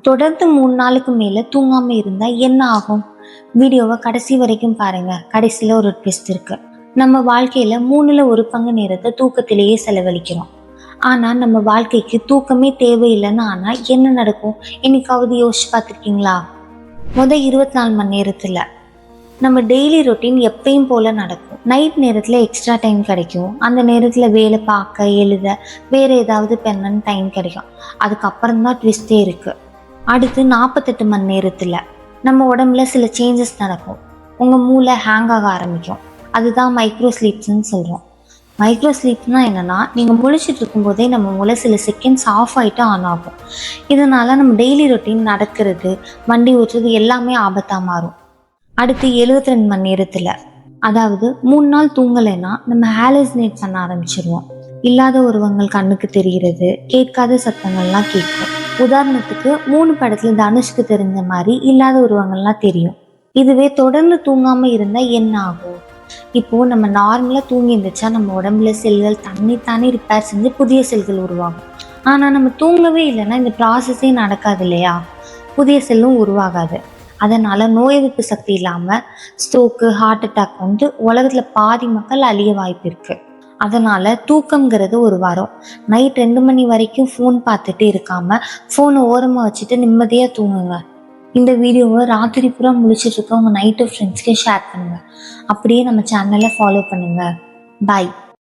தொடர்ந்து 3 நாளுக்கு மேலே தூங்காமல் இருந்தால் என்ன ஆகும்? வீடியோவை கடைசி வரைக்கும் பாருங்கள். கடைசியில் ஒரு ட்விஸ்ட் இருக்குது. நம்ம வாழ்க்கையில் 3ல் 1 பங்கு நேரத்தை தூக்கத்திலேயே செலவழிக்கிறோம். ஆனால் நம்ம வாழ்க்கைக்கு தூக்கமே தேவையில்லைன்னு ஆனால் என்ன நடக்கும்? என்னைக்காவது யோசிச்சு பார்த்துருக்கீங்களா? முதல் 24 மணி நேரத்தில் நம்ம டெய்லி ரொட்டீன் எப்பயும் போல் நடக்கும். நைட் நேரத்தில் எக்ஸ்ட்ரா டைம் கிடைக்கும். அந்த நேரத்தில் வேலை பார்க்க, எழுத, வேறு ஏதாவது பெண்ணன்னு டைம் கிடைக்கும். அதுக்கப்புறம் தான் ட்விஸ்டே இருக்குது. அடுத்து 48 மணி நேரத்தில் நம்ம உடம்புல சில சேஞ்சஸ் நடக்கும். உங்கள் மூளை ஹேங் ஆக ஆரம்பிக்கும். அதுதான் மைக்ரோ ஸ்லீப்ஸ்ன்னு சொல்கிறோம். மைக்ரோ ஸ்லீப்ஸ்னால் என்னென்னா, நீங்கள் முழிச்சிட்டு இருக்கும்போதே நம்ம மூளை சில செகண்ட்ஸ் ஆஃப் ஆகிட்டு ஆன் ஆகும். இதனால் நம்ம டெய்லி ரொட்டீன் நடக்கிறது, வண்டி ஓட்டுறது எல்லாமே ஆபத்தாக மாறும். அடுத்து 72 மணி நேரத்தில், அதாவது 3 நாள் தூங்கலைன்னா நம்ம ஹாலுசினேட் பண்ண ஆரம்பிச்சிருவோம். இல்லாத உருவங்கள் கண்ணுக்கு தெரிகிறது, கேட்காத சத்தங்கள்லாம் கேட்கும். உதாரணத்துக்கு 3 படத்தில் தனுஷ்க்கு தெரிஞ்ச மாதிரி இல்லாத உருவங்கள்லாம் தெரியும். இதுவே தொடர்ந்து தூங்காமல் இருந்தால் என்ன ஆகும்? இப்போது நம்ம நார்மலாக தூங்கி இருந்துச்சா நம்ம உடம்புல செல்கள் தானே ரிப்பேர் செஞ்சு புதிய செல்கள் உருவாகும். ஆனால் நம்ம தூங்கவே இல்லைன்னா இந்த ப்ராசஸே நடக்காது இல்லையா? புதிய செல்லும் உருவாகாது. அதனால் நோய் எதிர்ப்பு சக்தி இல்லாமல் ஸ்ட்ரோக்கு, ஹார்ட் அட்டாக் வந்து உலகத்தில் பாதி மக்கள் அழிய வாய்ப்பு இருக்குது. அதனால் தூக்கங்கிறது ஒரு வரம். நைட் 2 மணி வரைக்கும் ஃபோன் பார்த்துட்டு இருக்காமல் ஃபோனை ஓரமாக வச்சுட்டு நிம்மதியாக தூங்குங்க. இந்த வீடியோவை ராத்திரி பூரா முழிச்சிட்டு இருக்க உங்கள் நைட்டு ஃப்ரெண்ட்ஸ்க்கே ஷேர் பண்ணுங்கள். அப்படியே நம்ம சேனலை ஃபாலோ பண்ணுங்கள். பாய்.